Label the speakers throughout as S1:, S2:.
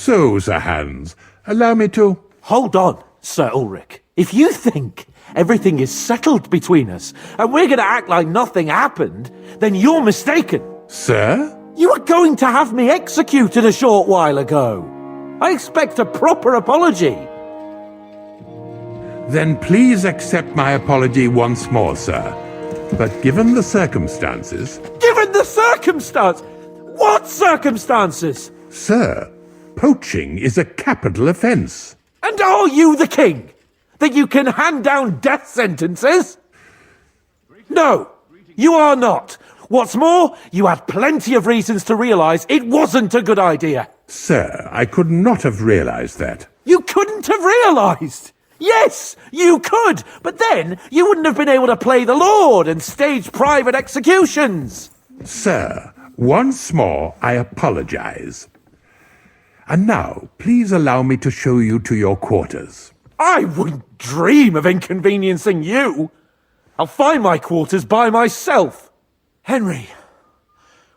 S1: So, Sir Hans, allow me to...
S2: Hold on, Sir Ulrich. If you think everything is settled between us, and we're going to act like nothing happened, then you're mistaken.
S1: Sir?
S2: You were going to have me executed a short while ago. I expect a proper apology.
S1: Then please accept my apology once more, sir. But given the circumstances...
S2: Given the circumstance? What circumstances?
S1: Sir, poaching is a capital offence.
S2: And are you the king? That you can hand down death sentences? No, you are not. What's more, you had plenty of reasons to realise it wasn't a good idea.
S1: Sir, I could not have realised that.
S2: You couldn't have realised? Yes, you could, but then you wouldn't have been able to play the Lord and stage private executions.
S1: Sir, once more I apologise. And now, please allow me to show you to your quarters.
S2: I wouldn't dream of inconveniencing you. I'll find my quarters by myself. Henry,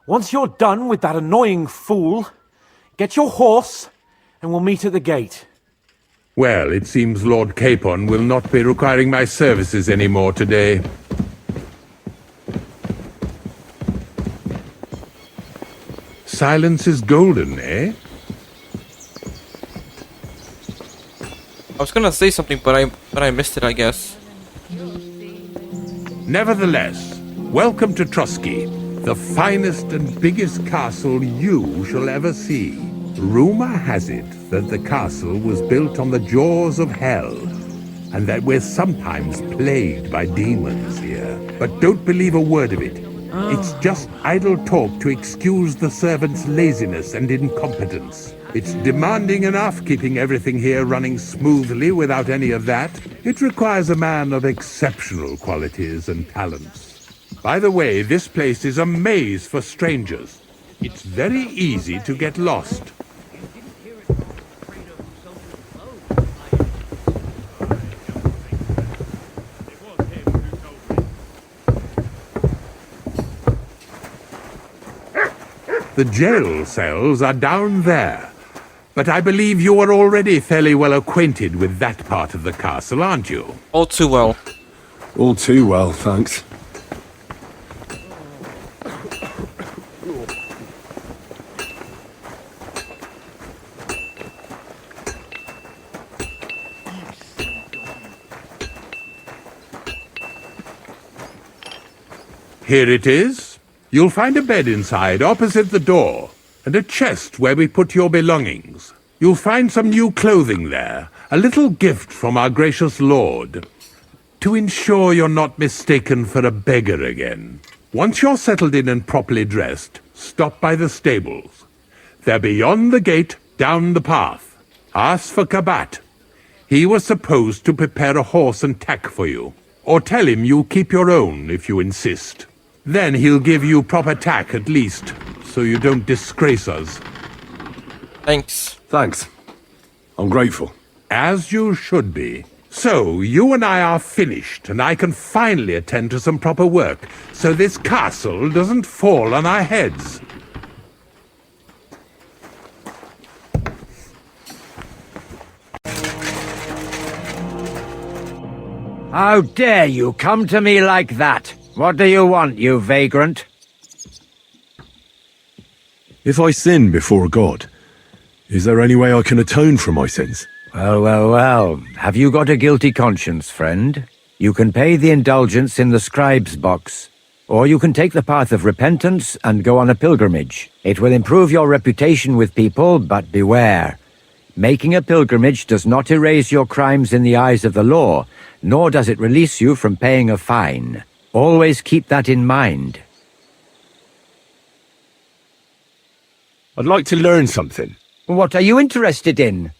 S2: once you're done with that annoying fool, get your horse and we'll meet at the gate.
S1: Well, it seems Lord Capon will not be requiring my services anymore today. Silence is golden, eh?
S3: I was gonna say something, but I missed it, I guess.
S1: Nevertheless, welcome to Trotsky, the finest and biggest castle you shall ever see. Rumor has it that the castle was built on the jaws of hell, and that we're sometimes plagued by demons here. But don't believe a word of it. It's just idle talk to excuse the servants' laziness and incompetence. It's demanding enough keeping everything here running smoothly without any of that. It requires a man of exceptional qualities and talents. By the way, this place is a maze for strangers. It's very easy to get lost. The jail cells are down there. But I believe you are already fairly well acquainted with that part of the castle, aren't you?
S3: All too well.
S4: All too well, thanks.
S1: Here it is. You'll find a bed inside, opposite the door, and a chest where we put your belongings. You'll find some new clothing there, a little gift from our gracious lord, to ensure you're not mistaken for a beggar again. Once you're settled in and properly dressed, stop by the stables. They're beyond the gate, down the path. Ask for Kabat. He was supposed to prepare a horse and tack for you, or tell him you'll keep your own if you insist. Then he'll give you proper tack at least, so you don't disgrace us.
S3: Thanks.
S4: Thanks. I'm grateful.
S1: As you should be. So, you and I are finished, and I can finally attend to some proper work, so this castle doesn't fall on our heads.
S5: How dare you come to me like that? What do you want, you vagrant?
S4: If I sin before God, is there any way I can atone for my sins?
S5: Well. Have you got a guilty conscience, friend? You can pay the indulgence in the scribe's box, or you can take the path of repentance and go on a pilgrimage. It will improve your reputation with people, but beware. Making a pilgrimage does not erase your crimes in the eyes of the law, nor does it release you from paying a fine. Always keep that in mind.
S4: I'd like to learn something.
S5: What are you interested in?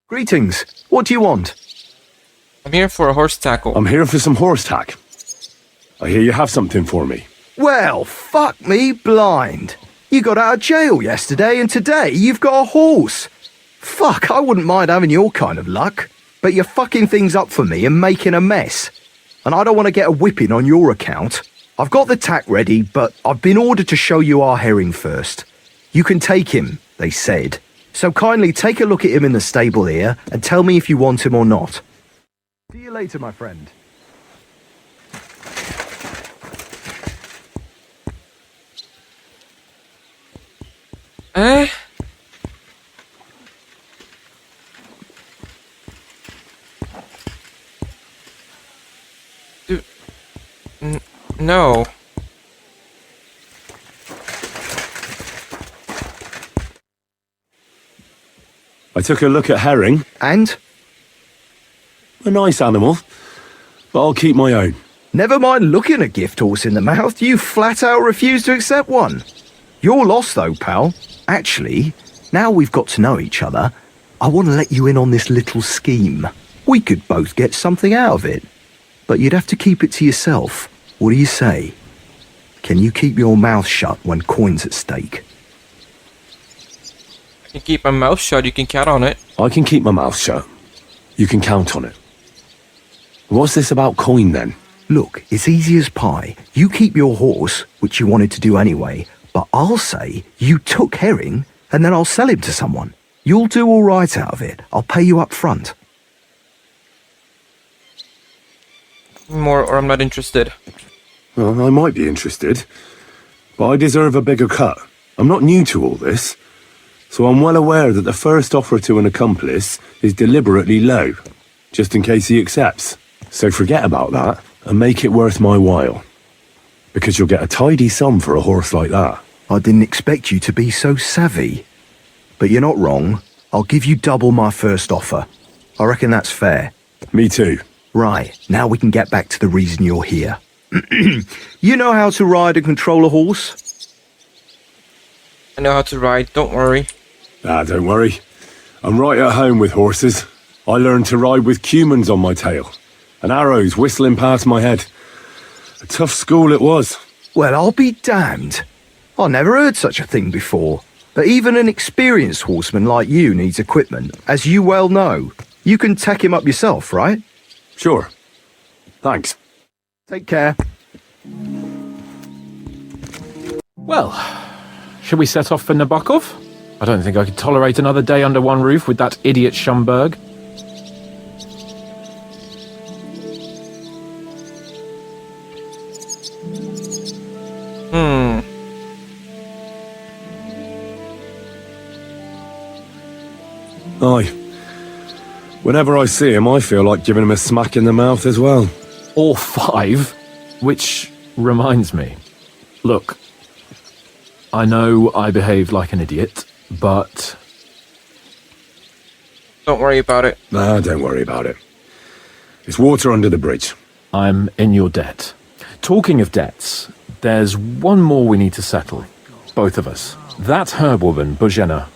S4: Greetings. What do you want?
S3: I'm here for a horse tackle.
S4: I'm here for some horse tack. I hear you have something for me.
S6: Well, fuck me blind. You got out of jail yesterday and today you've got a horse. Fuck, I wouldn't mind having your kind of luck. But you're fucking things up for me and making a mess. and I don't want to get a whipping on your account. I've got the tack ready, but I've been ordered to show you our herring first. You can take him, they said. So kindly take a look at him in the stable here and tell me if you want him or not. See you later, my friend.
S3: Eh? Dude. No.
S4: I took a look at herring.
S6: And?
S4: A nice animal, but I'll keep my own.
S6: Never mind looking a gift horse in the mouth, you flat out refuse to accept one. You're lost though, pal. Actually, now we've got to know each other, I want to let you in on this little scheme. We could both get something out of it. But you'd have to keep it to yourself. What do you say? Can you keep your mouth shut when coin's at stake?
S3: I can keep my mouth shut, you can count on it.
S4: I can keep my mouth shut. You can count on it. What's this about coin then?
S6: Look, it's easy as pie. You keep your horse, which you wanted to do anyway, but I'll say you took herring and then I'll sell him to someone. You'll do all right out of it. I'll pay you up front.
S3: More, or I'm not interested.
S4: Well, I might be interested, but I deserve a bigger cut. I'm not new to all this, so I'm well aware that the first offer to an accomplice is deliberately low, just in case he accepts. So forget about that and make it worth my while, because you'll get a tidy sum for a horse like that.
S6: I didn't expect you to be so savvy. But you're not wrong. I'll give you double my first offer. I reckon that's fair.
S4: Me too.
S6: Right, now we can get back to the reason you're here. You know how to ride and control a horse?
S3: I know how to ride, don't worry.
S4: Don't worry. I'm right at home with horses. I learned to ride with cumans on my tail, and arrows whistling past my head. A tough school it was.
S6: Well, I'll be damned. I never heard such a thing before. But even an experienced horseman like you needs equipment, as you well know. You can tack him up yourself, right?
S4: Sure. Thanks.
S6: Take care.
S2: Well, should we set off for Nabokov? I don't think I could tolerate another day under one roof with that idiot Schomburg.
S4: Aye. Whenever I see him, I feel like giving him a smack in the mouth as well.
S2: Or 5, which reminds me. Look, I know I behaved like an idiot, but...
S3: Don't worry about it.
S4: Nah, don't worry about it. It's water under the bridge.
S2: I'm in your debt. Talking of debts, there's one more we need to settle. Both of us. That herb-woman, Bozhena,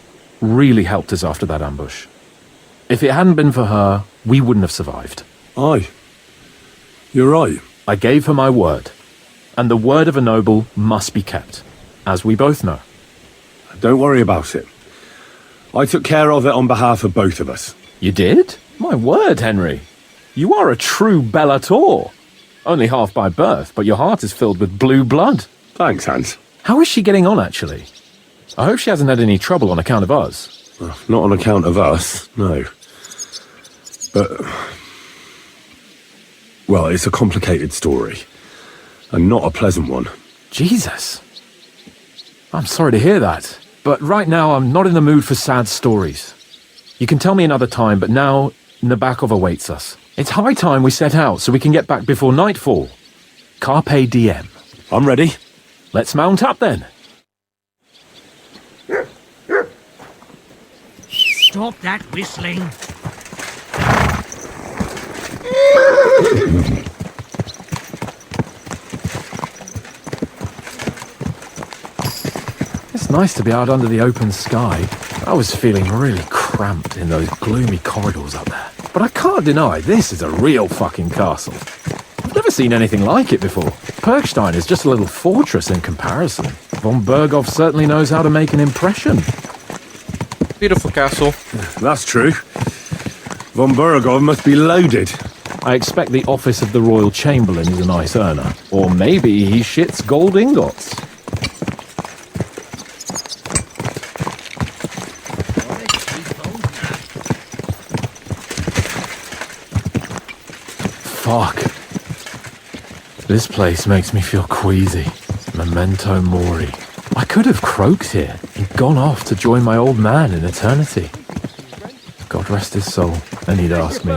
S2: really helped us after that ambush. If it hadn't been for her, we wouldn't have survived.
S4: Aye. You're right.
S2: I gave her my word, and the word of a noble must be kept, as we both know.
S4: Don't worry about it. I took care of it on behalf of both of us.
S2: You did? My word, Henry. You are a true Bellator. Only half by birth, but your heart is filled with blue blood.
S4: Thanks, Hans.
S2: How is she getting on, actually? I hope she hasn't had any trouble on account of us.
S4: Well, not on account of us, no. But... well, it's a complicated story. And not a pleasant one.
S2: Jesus. I'm sorry to hear that. But right now, I'm not in the mood for sad stories. You can tell me another time, but now Nabokov awaits us. It's high time we set out so we can get back before nightfall. Carpe diem.
S4: I'm ready.
S2: Let's mount up then.
S7: Stop that whistling.
S2: It's nice to be out under the open sky. I was feeling really cramped in those gloomy corridors up there. But I can't deny this is a real fucking castle. I've never seen anything like it before. Perkstein is just a little fortress in comparison. Von Berghoff certainly knows how to make an impression.
S3: Beautiful castle.
S4: That's true. Von Berghoff must be loaded.
S2: I expect the office of the Royal Chamberlain is a nice earner. Or maybe he shits gold ingots. Fuck. This place makes me feel queasy. Memento mori. I could have croaked here and gone off to join my old man in eternity. God rest his soul. And he'd ask me,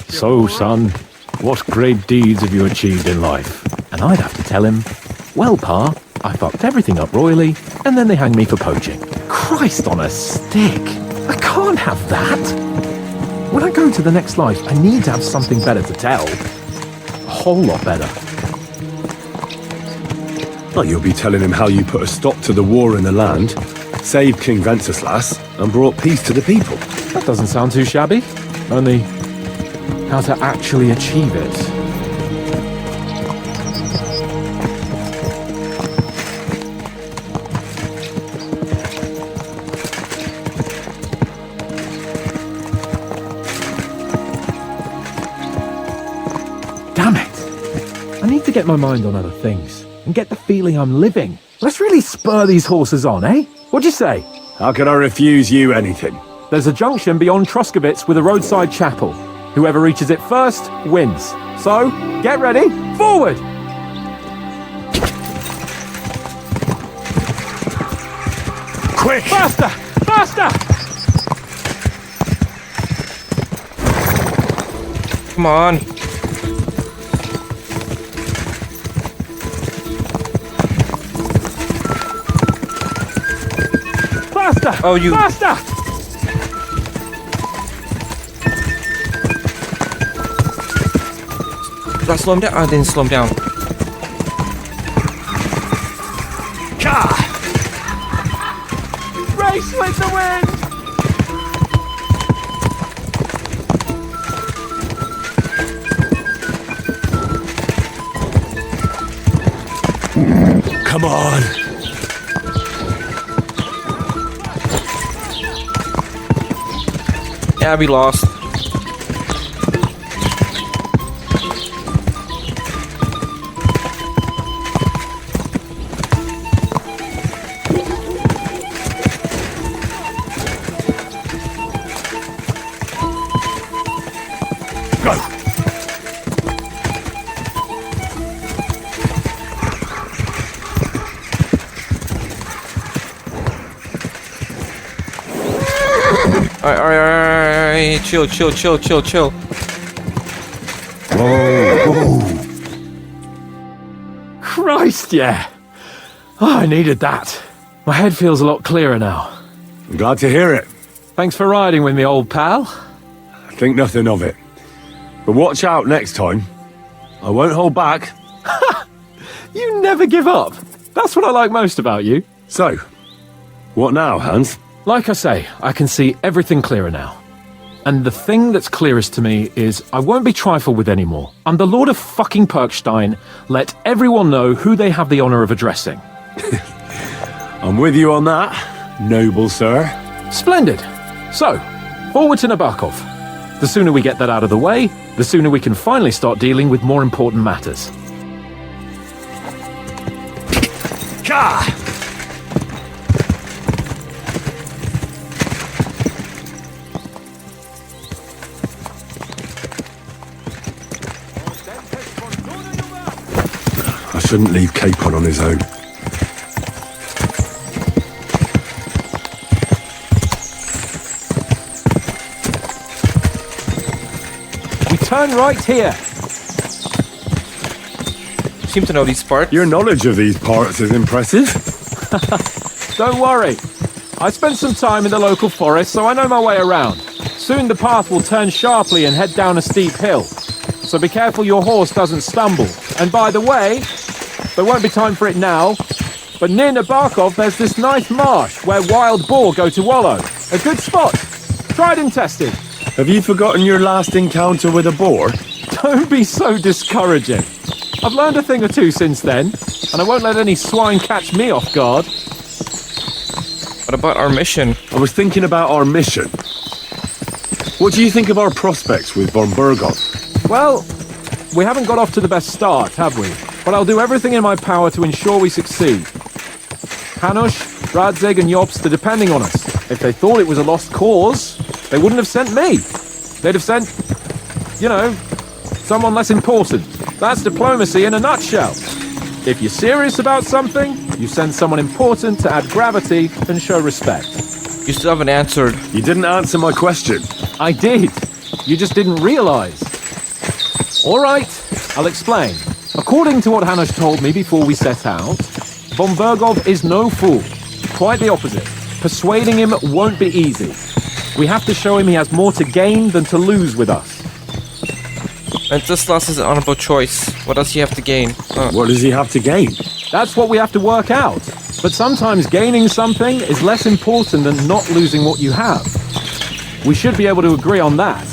S2: "So, son, what great deeds have you achieved in life?" And I'd have to tell him, "Well, Pa, I fucked everything up royally, and then they hanged me for poaching." Christ on a stick! I can't have that! When I go to the next life, I need to have something better to tell. A whole lot better.
S4: Well, you'll be telling him how you put a stop to the war in the land, saved King Wenceslas, and brought peace to the people.
S2: That doesn't sound too shabby. Only, how to actually achieve it. Damn it! I need to get my mind on other things, and get the feeling I'm living. Let's really spur these horses on, eh? What'd you say?
S4: How can I refuse you anything?
S2: There's a junction beyond Truskowitz with a roadside chapel. Whoever reaches it first wins. So, get ready, forward!
S4: Quick!
S2: Faster! Faster!
S3: Come on.
S2: Faster!
S3: Oh, you-
S2: Faster!
S3: Did I slow him down? I didn't slow him down.
S2: Race with the wind!
S4: Come on!
S3: Yeah, we lost.
S4: Go!
S3: Alright. Chill.
S2: Christ, yeah! Oh, I needed that. My head feels a lot clearer now.
S4: I'm glad to hear it.
S2: Thanks for riding with me, old pal.
S4: Think nothing of it. But watch out next time. I won't hold back.
S2: You never give up. That's what I like most about you.
S4: So, what now, Hans?
S2: Like I say, I can see everything clearer now. And the thing that's clearest to me is I won't be trifled with anymore. I'm the Lord of fucking Perkstein. Let everyone know who they have the honor of addressing.
S4: I'm with you on that, noble sir.
S2: Splendid. So, forward to Nabokov. The sooner we get that out of the way, the sooner we can finally start dealing with more important matters.
S4: Ka! I shouldn't leave Capon on his own.
S2: We turn right here.
S3: Seem to know these parts.
S4: Your knowledge of these parts is impressive.
S2: Don't worry. I spent some time in the local forest, so I know my way around. Soon the path will turn sharply and head down a steep hill. So be careful your horse doesn't stumble. And by the way, there won't be time for it now, but near Nabokov there's this nice marsh where wild boar go to wallow. A good spot. Tried and tested.
S4: Have you forgotten your last encounter with a boar?
S2: Don't be so discouraging. I've learned a thing or two since then, and I won't let any swine catch me off guard.
S3: What about our mission?
S4: I was thinking about our mission. What do you think of our prospects with von Burgov?
S2: Well, we haven't got off to the best start, have we? But I'll do everything in my power to ensure we succeed. Hanush, Radzig and Jobst are depending on us. If they thought it was a lost cause, they wouldn't have sent me. They'd have sent, someone less important. That's diplomacy in a nutshell. If you're serious about something, you send someone important to add gravity and show respect.
S3: You still haven't answered.
S4: You didn't answer my question.
S2: I did. You just didn't realize. All right, I'll explain. According to what Hanush told me before we set out, von Bergov is no fool. Quite the opposite. Persuading him won't be easy. We have to show him he has more to gain than to lose with us.
S3: Wenceslas is an honorable choice. What does he have to gain?
S4: What does he have to gain?
S2: That's what we have to work out. But sometimes gaining something is less important than not losing what you have. We should be able to agree on that.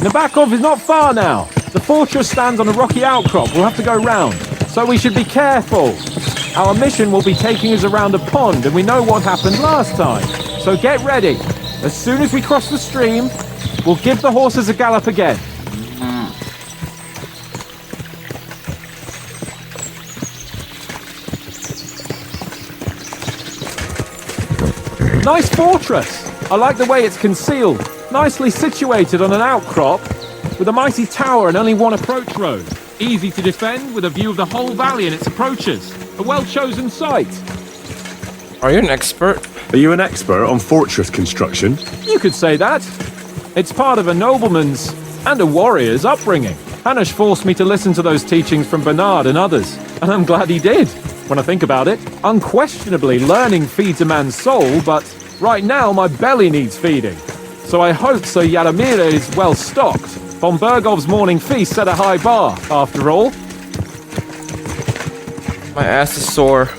S2: Nabokov is not far now. The fortress stands on a rocky outcrop. We'll have to go round. So we should be careful. Our mission will be taking us around a pond, and we know what happened last time. So get ready. As soon as we cross the stream, we'll give the horses a gallop again. Nice fortress! I like the way it's concealed. Nicely situated on an outcrop, with a mighty tower and only one approach road. Easy to defend with a view of the whole valley and its approaches. A well-chosen site.
S3: Are you an expert?
S4: Are you an expert on fortress construction?
S2: You could say that. It's part of a nobleman's and a warrior's upbringing. Hanush forced me to listen to those teachings from Bernard and others, and I'm glad he did. When I think about it, unquestionably learning feeds a man's soul, but right now my belly needs feeding. So I hope Sir Yaramira is well stocked. Von Bergov's morning feast set a high bar, after all.
S3: My ass is sore.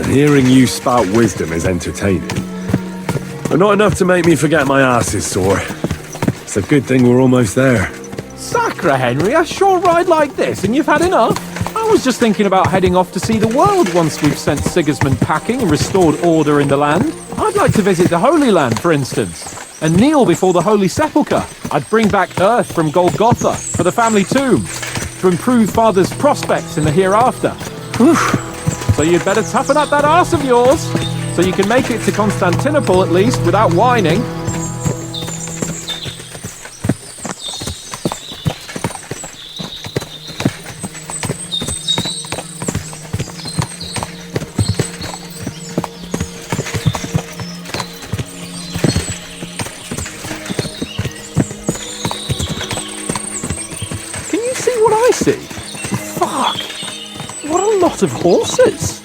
S4: Hearing you spout wisdom is entertaining, but not enough to make me forget my ass is sore. It's a good thing we're almost there.
S2: Sacre, Henry, a short ride like this and you've had enough? I was just thinking about heading off to see the world once we've sent Sigismund packing and restored order in the land. I'd like to visit the Holy Land, for instance, and kneel before the Holy Sepulchre. I'd bring back earth from Golgotha for the family tomb, to improve Father's prospects in the hereafter. Whew. So you'd better toughen up that arse of yours, so you can make it to Constantinople at least without whining. Can you see what I see? Fuck! What a lot of horses!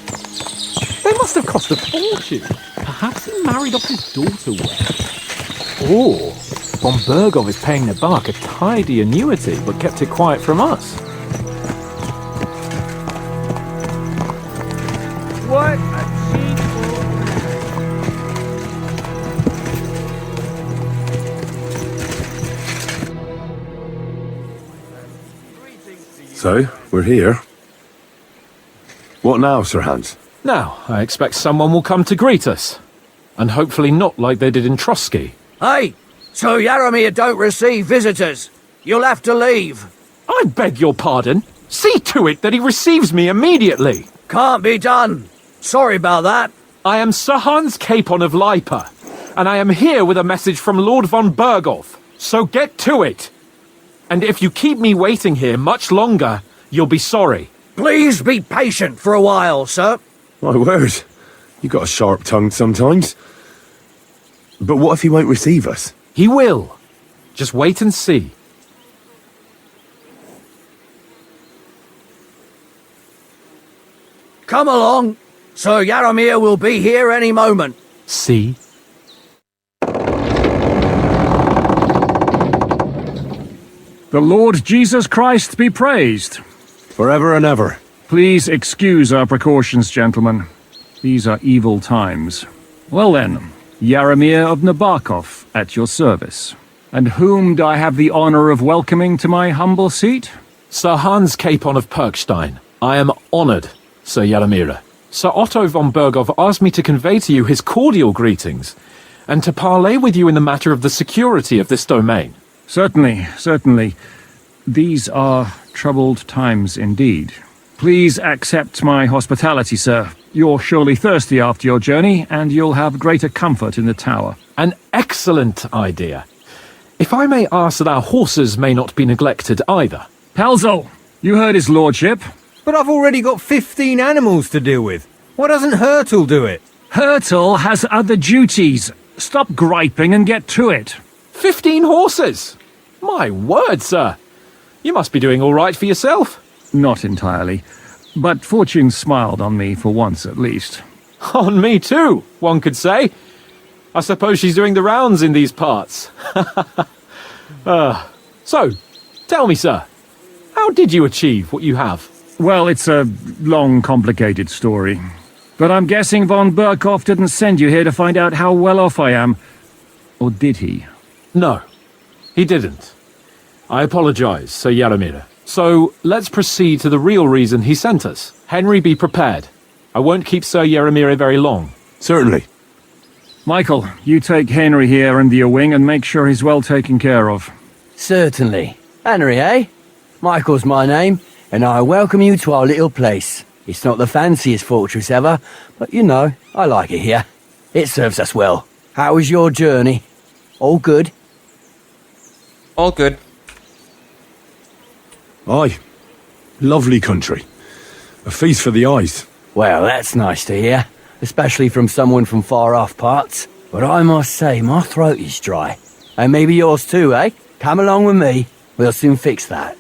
S2: They must have cost a fortune. Perhaps he married off his daughter well. Or von Bergov is paying Nabok a tidy annuity, but kept it quiet from us. What a cheap
S4: So, we're here. What now, Sir Hans?
S2: Now, I expect someone will come to greet us. And hopefully not like they did in Trotsky.
S7: Hey, so Yaramir don't receive visitors. You'll have to leave.
S2: I beg your pardon. See to it that he receives me immediately.
S7: Can't be done. Sorry about that.
S2: I am Sir Hans Capon of Lipa, and I am here with a message from Lord von Bergov. So get to it. And if you keep me waiting here much longer, you'll be sorry.
S7: Please be patient for a while, sir.
S4: My word, you got a sharp tongue sometimes. But what if he won't receive us?
S2: He will. Just wait and see.
S7: Come along. Sir Yaramir will be here any moment.
S2: See?
S8: The Lord Jesus Christ be praised.
S4: Forever and ever.
S8: Please excuse our precautions, gentlemen. These are evil times. Well then, Yaramir of Nabokov at your service. And whom do I have the honor of welcoming to my humble seat?
S2: Sir Hans Capon of Perkstein. I am honored, Sir Yaramira. Sir Otto von Bergov asked me to convey to you his cordial greetings, and to parley with you in the matter of the security of this domain.
S8: Certainly, certainly. These are troubled times indeed. Please accept my hospitality, sir. You're surely thirsty after your journey, and you'll have greater comfort in the tower.
S2: An excellent idea. If I may ask that our horses may not be neglected either.
S8: Pelzel, you heard his lordship.
S5: But I've already got 15 animals to deal with. Why doesn't Hurtle do it?
S8: Hurtle has other duties. Stop griping and get to it.
S2: 15 horses! My word, sir. You must be doing all right for yourself.
S8: Not entirely, but fortune smiled on me for once at least.
S2: On me too, one could say. I suppose she's doing the rounds in these parts. So, tell me, sir, how did you achieve what you have?
S8: Well, it's a long, complicated story. But I'm guessing von Burkhoff didn't send you here to find out how well off I am. Or did he?
S2: No, he didn't. I apologize, Sir Yaramir. So, let's proceed to the real reason he sent us. Henry, be prepared. I won't keep Sir Yaramir very long.
S4: Certainly.
S8: Michael, you take Henry here and the wing and make sure he's well taken care of.
S7: Certainly. Henry, eh? Michael's my name, and I welcome you to our little place. It's not the fanciest fortress ever, but you know, I like it here. It serves us well. How was your journey? All good?
S3: All good.
S4: Aye. Lovely country. A feast for the eyes.
S7: Well, that's nice to hear, especially from someone from far-off parts. But I must say, my throat is dry. And maybe yours too, eh? Come along with me. We'll soon fix that.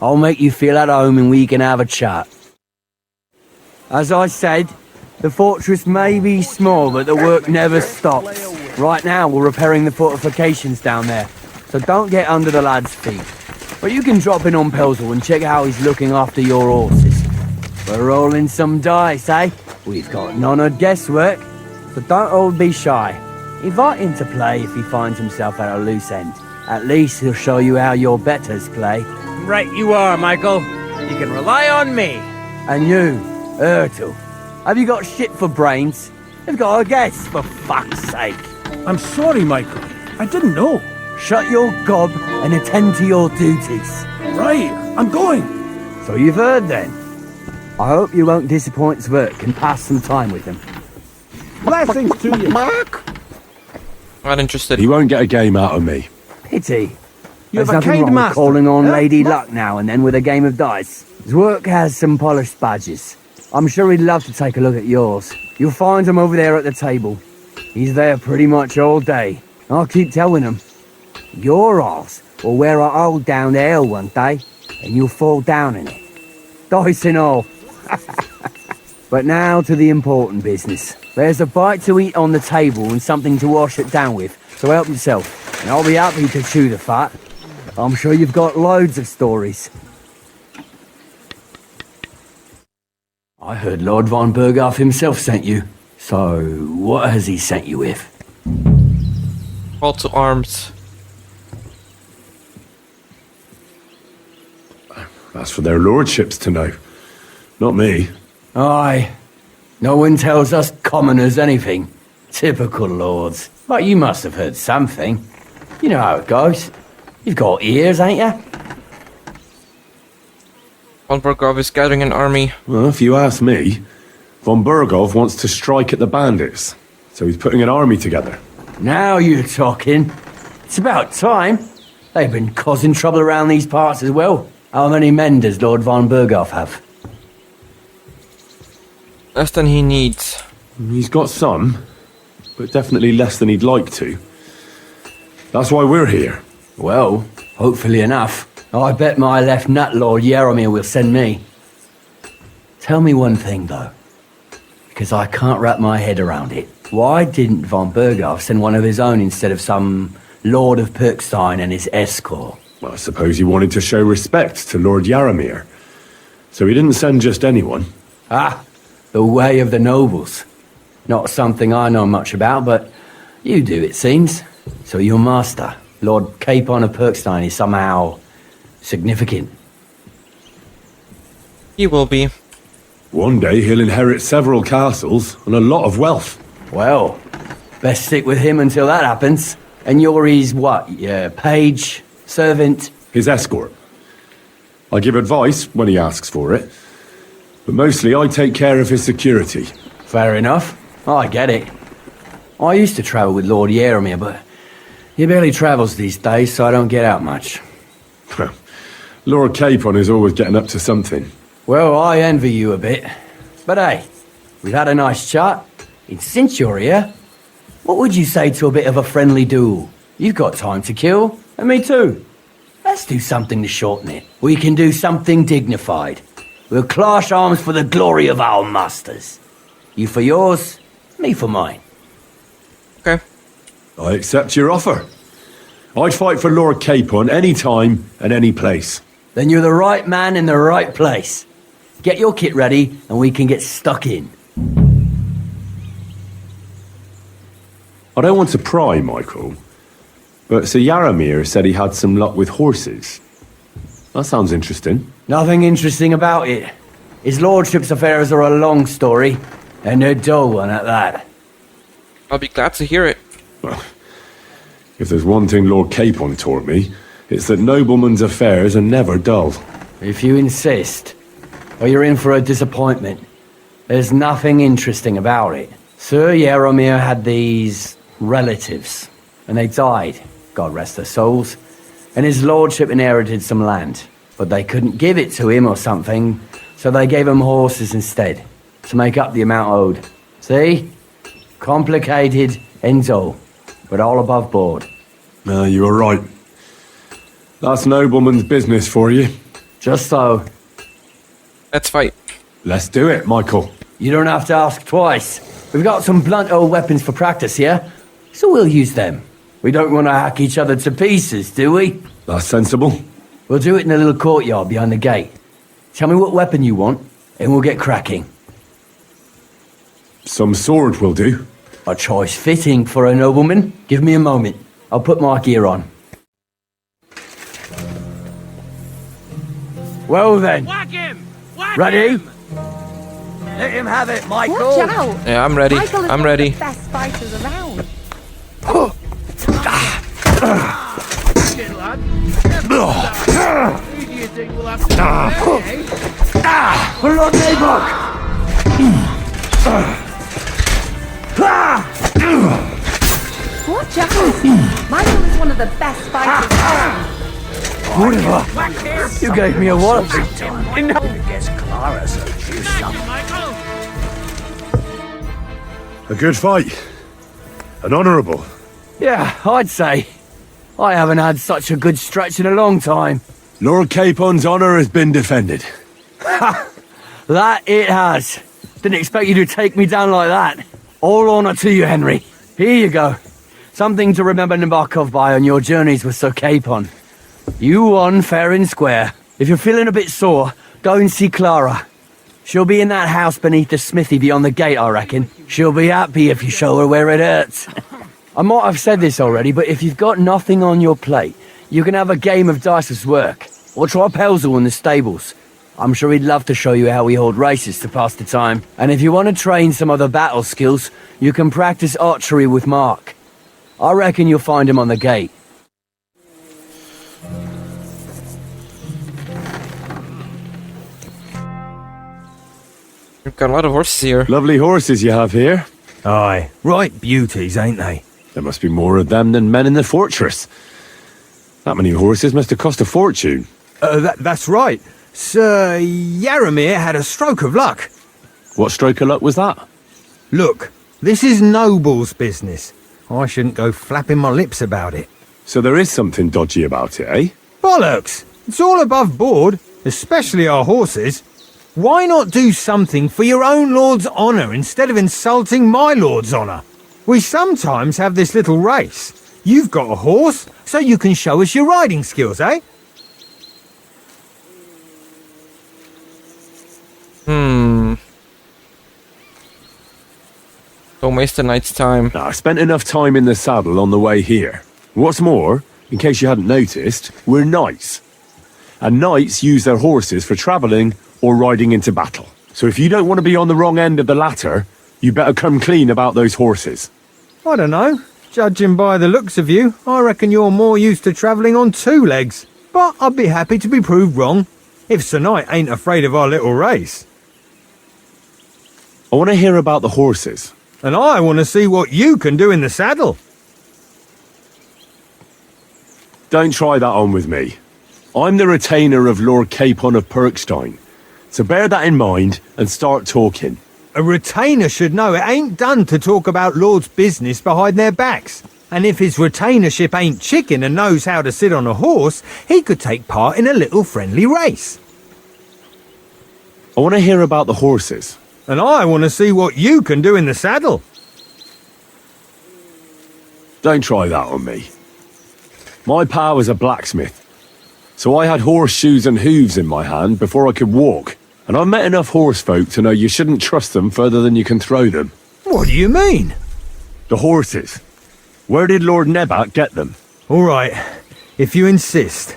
S7: I'll make you feel at home and we can have a chat. As I said, the fortress may be small, but the work never stops. Right now, we're repairing the fortifications down there, so don't get under the lad's feet. But you can drop in on Pelzel and check how he's looking after your horses. We're rolling some dice, eh? We've got none of guesswork, so don't all be shy. Invite him to play if he finds himself at a loose end. At least he'll show you how your betters play.
S5: Right you are, Michael. You can rely on me.
S7: And you, Ertul, have you got shit for brains? You've got a guess, for fuck's sake.
S2: I'm sorry, Michael. I didn't know.
S7: Shut your gob and attend to your duties.
S2: Right, I'm going.
S7: So you've heard then. I hope you won't disappoint Svert and pass some time with him.
S2: Blessings to you.
S3: Not interested.
S4: He won't get a game out of me.
S7: Pity.
S2: You
S7: There's
S2: have a
S7: nothing
S2: kind
S7: wrong with
S2: master.
S7: calling on Lady Luck now and then with a game of dice. His work has some polished badges. I'm sure he'd love to take a look at yours. You'll find him over there at the table. He's there pretty much all day. I'll keep telling him. Your arse will wear a hole down the hill one day, and you'll fall down in it. Dice and all. But now to the important business. There's a bite to eat on the table and something to wash it down with, so help yourself. And I'll be happy to chew the fat. I'm sure you've got loads of stories. I heard Lord von Burghoff himself sent you. So, what has he sent you with?
S3: Call to arms.
S4: That's for their lordships to know. Not me.
S7: Aye. No one tells us commoners anything. Typical lords. But you must have heard something. You know how it goes. You've got ears, ain't you?
S3: Von Burkhoff is gathering an army.
S4: Well, if you ask me, von Burghoff wants to strike at the bandits. So he's putting an army together.
S7: Now you're talking. It's about time. They've been causing trouble around these parts as well. How many men does Lord von Burghoff have?
S3: Less than he needs.
S4: He's got some, but definitely less than he'd like to. That's why we're here.
S7: Well, hopefully enough. I bet my left nut Lord Yaramir will send me. Tell me one thing, though, because I can't wrap my head around it. Why didn't von Burghoff send one of his own instead of some Lord of Pirkstein and his escort?
S4: Well, I suppose he wanted to show respect to Lord Yaramir. So he didn't send just anyone.
S7: Ah, the way of the nobles. Not something I know much about, but you do, it seems. So your master, Lord Capon of Pirkstein, is somehow significant.
S3: He will be.
S4: One day he'll inherit several castles and a lot of wealth.
S7: Well, Best stick with him until that happens. And you're his what? Yeah, page? Servant?
S4: His escort. I give advice when he asks for it, but mostly I take care of his security.
S7: Fair enough. I get it. I used to travel with Lord Yaramir, but he barely travels these days, so I don't get out much.
S4: Lord Capon is always getting up to something.
S7: Well, I envy you a bit. But hey, we've had a nice chat. And since you're here, what would you say to a bit of a friendly duel? You've got time to kill, and me too. Let's do something to shorten it. We can do something dignified. We'll clash arms for the glory of our masters. You for yours, me for mine.
S3: Okay.
S4: I accept your offer. I'd fight for Lord Capon any time and any place.
S7: Then you're the right man in the right place. Get your kit ready, and we can get stuck in.
S4: I don't want to pry, Michael, but Sir Yaramir said he had some luck with horses. That sounds interesting.
S7: Nothing interesting about it. His lordship's affairs are a long story, and a dull one at that.
S3: I'll be glad to hear it.
S4: Well, if there's one thing Lord Capon taught me, it's that noblemen's affairs are never dull.
S7: If you insist, or you're in for a disappointment. There's nothing interesting about it. Sir Yaramir had these relatives, and they died, God rest their souls, and his lordship inherited some land, but they couldn't give it to him or something, so they gave him horses instead, to make up the amount owed. See? Complicated and dull, but all above board.
S4: No, you were right. That's nobleman's business for you.
S7: Just so.
S3: Let's fight.
S4: Let's do it, Michael.
S7: You don't have to ask twice. We've got some blunt old weapons for practice here, so we'll use them. We don't want to hack each other to pieces, do we?
S4: That's sensible.
S7: We'll do it in the little courtyard behind the gate. Tell me what weapon you want, and we'll get cracking.
S4: Some sword will do.
S7: A choice fitting for a nobleman. Give me a moment. I'll put my gear on. Well then.
S9: Whack him! Whack
S7: Ready?
S9: him!
S7: Let him have it, Michael.
S10: Watch out!
S3: Yeah, I'm ready.
S10: Michael is
S3: I'm
S10: one
S3: ready.
S10: of the best fighters around.
S9: Shit, lad. Who do you think will have to
S7: Lord Nabok!
S10: Watch out! Michael is one of the best fighters around.
S7: Whatever. You gave me a wallop.
S9: Michael?
S4: A good fight. An honourable.
S7: Yeah, I'd say. I haven't had such a good stretch in a long time.
S4: Lord Capon's honour has been defended.
S7: That it has. Didn't expect you to take me down like that. All honour to you, Henry. Here you go. Something to remember Nabokov by on your journeys with Sir Capon. You won fair and square. If you're feeling a bit sore, go and see Clara. She'll be in that house beneath the smithy beyond the gate, I reckon. She'll be happy if you show her where it hurts. I might have said this already, but if you've got nothing on your plate, you can have a game of dice's work. Or try Pelzel in the stables. I'm sure he'd love to show you how we hold races to pass the time. And if you want to train some other battle skills, you can practice archery with Mark. I reckon you'll find him on the gate.
S3: We've got a lot of horses here.
S4: Lovely horses you have here.
S11: Aye, right beauties, ain't they?
S4: There must be more of them than men in the fortress. That many horses must have cost a fortune.
S11: That's right. Sir Yaramir had a stroke of luck.
S4: What stroke of luck was that?
S11: Look, this is Noble's business. I shouldn't go flapping my lips about it.
S4: So there is something dodgy about it, eh?
S11: Bollocks! It's all above board, especially our horses. Why not do something for your own lord's honour instead of insulting my lord's honour? We sometimes have this little race. You've got a horse, so you can show us your riding skills, eh?
S3: Don't waste a night's time.
S4: I spent enough time in the saddle on the way here. What's more, in case you hadn't noticed, we're knights. And knights use their horses for travelling or riding into battle. So if you don't want to be on the wrong end of the latter, you better come clean about those horses.
S11: I don't know. Judging by the looks of you, I reckon you're more used to travelling on 2 legs. But I'd be happy to be proved wrong, if Sir Knight ain't afraid of our little race.
S4: I want to hear about the horses.
S11: And I want to see what you can do in the saddle.
S4: Don't try that on with me. I'm the retainer of Lord Capon of Perkstein. So bear that in mind and start talking.
S11: A retainer should know it ain't done to talk about lords' business behind their backs. And if his retainership ain't chicken and knows how to sit on a horse, he could take part in a little friendly race.
S4: I want to hear about the horses.
S11: And I want to see what you can do in the saddle.
S4: Don't try that on me. My pa was a blacksmith, so I had horseshoes and hooves in my hand before I could walk, and I've met enough horse folk to know you shouldn't trust them further than you can throw them.
S11: What do you mean?
S4: The horses. Where did Lord Nebat get them?
S11: All right, if you insist.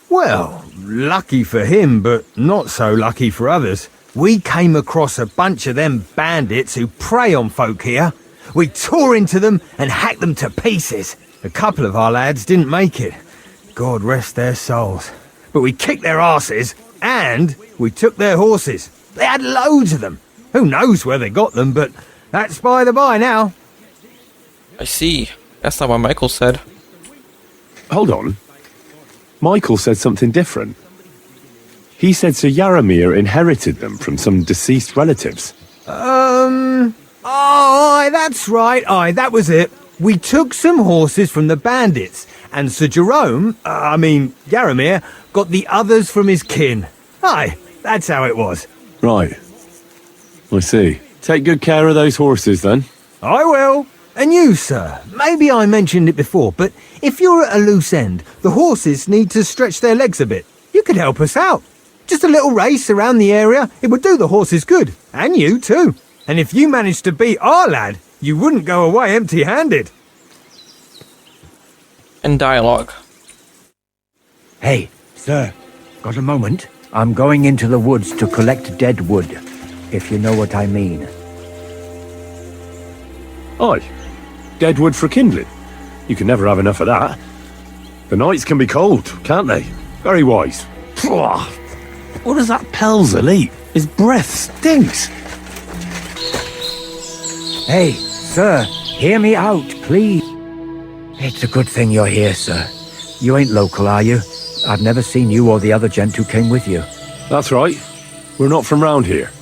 S11: Well, lucky for him, but not so lucky for others. We came across a bunch of them bandits who prey on folk here. We tore into them and hacked them to pieces. A couple of our lads didn't make it. God rest their souls. But we kicked their asses, and we took their horses. They had loads of them. Who knows where they got them, but that's by the by now.
S3: I see. That's not what Michael said.
S4: Hold on. Michael said something different. He said Sir Yaramir inherited them from some deceased relatives.
S11: Aye, that's right. Aye, that was it. We took some horses from the bandits, and Sir Yaramir, got the others from his kin. Aye, that's how it was.
S4: Right. I see. Take good care of those horses, then.
S11: I will. And you, sir, maybe I mentioned it before, but if you're at a loose end, the horses need to stretch their legs a bit. You could help us out. Just a little race around the area, it would do the horses good. And you, too. And if you managed to beat our lad, you wouldn't go away empty-handed.
S3: And dialogue.
S5: Hey, sir, got a moment? I'm going into the woods to collect dead wood, if you know what I mean.
S4: Aye. Dead wood for kindling. You can never have enough of that. The nights can be cold, can't they? Very wise. What does that Pelzer eat? His breath stinks.
S5: Hey, sir, hear me out, please. It's a good thing you're here, sir. You ain't local, are you? I've never seen you or the other gent who came with you.
S4: That's right. We're not from round here.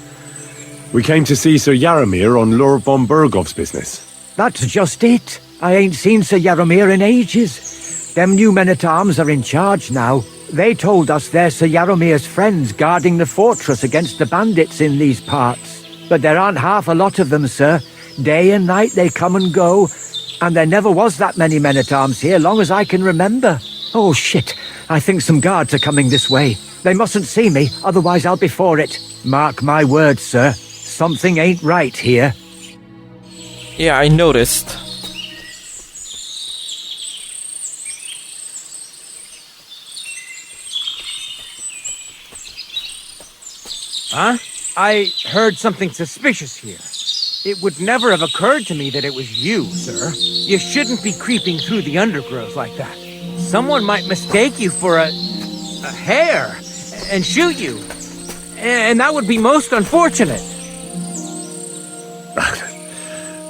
S4: We came to see Sir Yaramir on Lord von Bergov's business.
S5: That's just it. I ain't seen Sir Yaramir in ages. Them new men-at-arms are in charge now. They told us they're Sir Yaramir's friends guarding the fortress against the bandits in these parts. But there aren't half a lot of them, sir. Day and night they come and go, and there never was that many men-at-arms here long as I can remember. Oh, shit. I think some guards are coming this way. They mustn't see me, otherwise I'll be for it. Mark my words, sir. Something ain't right here.
S3: Yeah, I noticed.
S12: Huh? I heard something suspicious here. It would never have occurred to me that it was you, sir. You shouldn't be creeping through the undergrowth like that. Someone might mistake you for a hare and shoot you. And that would be most unfortunate.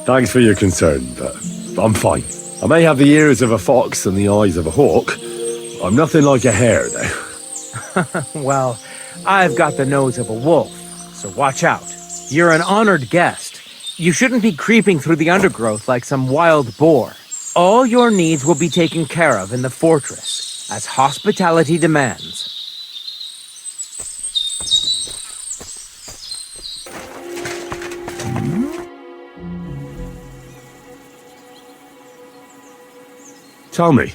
S4: Thanks for your concern, but I'm fine. I may have the ears of a fox and the eyes of a hawk. I'm nothing like a hare, though.
S12: Well, I've got the nose of a wolf, so watch out. You're an honored guest. You shouldn't be creeping through the undergrowth like some wild boar. All your needs will be taken care of in the fortress, as hospitality demands.
S4: Tell me,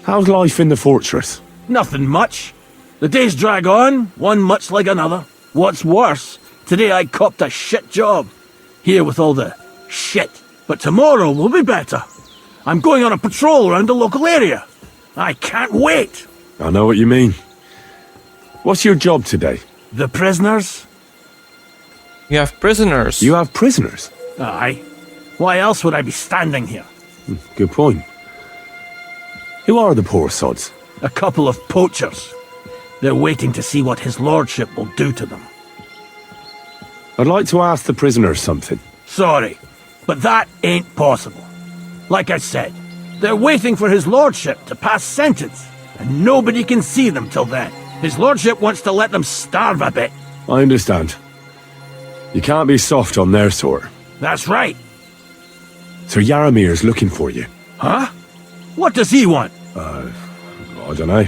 S4: how's life in the fortress?
S9: Nothing much. The days drag on, one much like another. What's worse, today I copped a shit job. Here with all the shit. But tomorrow will be better. I'm going on a patrol around the local area. I can't wait.
S4: I know what you mean. What's your job today?
S9: The prisoners?
S3: You have prisoners.
S4: You have prisoners?
S9: Aye. Why else would I be standing here?
S4: Good point. Who are the poor sods?
S9: A couple of poachers. They're waiting to see what his lordship will do to them.
S4: I'd like to ask the prisoners something.
S9: Sorry, but that ain't possible. Like I said, they're waiting for his lordship to pass sentence, and nobody can see them till then. His lordship wants to let them starve a bit.
S4: I understand. You can't be soft on their sort.
S9: That's right.
S4: Sir Yaramir's looking for you.
S9: Huh? What does he want?
S4: I don't know.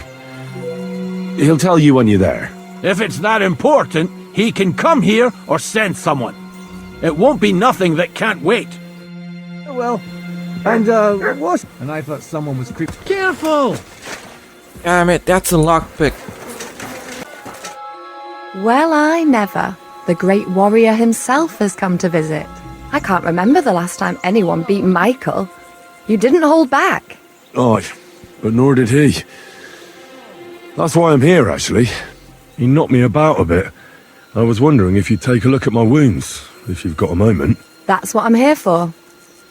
S4: He'll tell you when you're there.
S9: If it's that important, he can come here or send someone. It won't be nothing that can't wait.
S11: Well, and, what? And I thought someone was creeping. Careful!
S3: Damn it, that's a lockpick.
S10: Well, I never. The great warrior himself has come to visit. I can't remember the last time anyone beat Michael. You didn't hold back.
S4: Aye, but nor did he. That's why I'm here, actually. He knocked me about a bit. I was wondering if you'd take a look at my wounds, if you've got a moment.
S10: That's what I'm here for.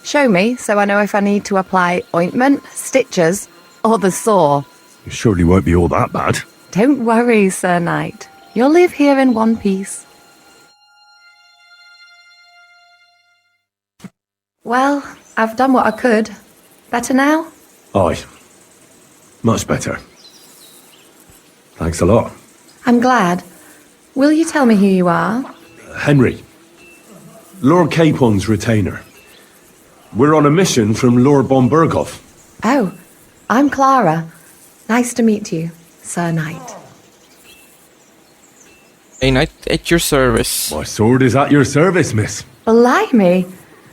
S10: Show me so I know if I need to apply ointment, stitches, or the saw.
S4: It surely won't be all that bad.
S10: Don't worry, Sir Knight. You'll live here in one piece. Well, I've done what I could. Better now?
S4: Aye. Much better. Thanks a lot.
S10: I'm glad. Will you tell me who you are?
S4: Henry. Lord Capon's retainer. We're on a mission from Lord Bombergov.
S10: Oh, I'm Clara. Nice to meet you, Sir Knight.
S3: A knight at your service.
S4: My sword is at your service, miss.
S10: Blimey.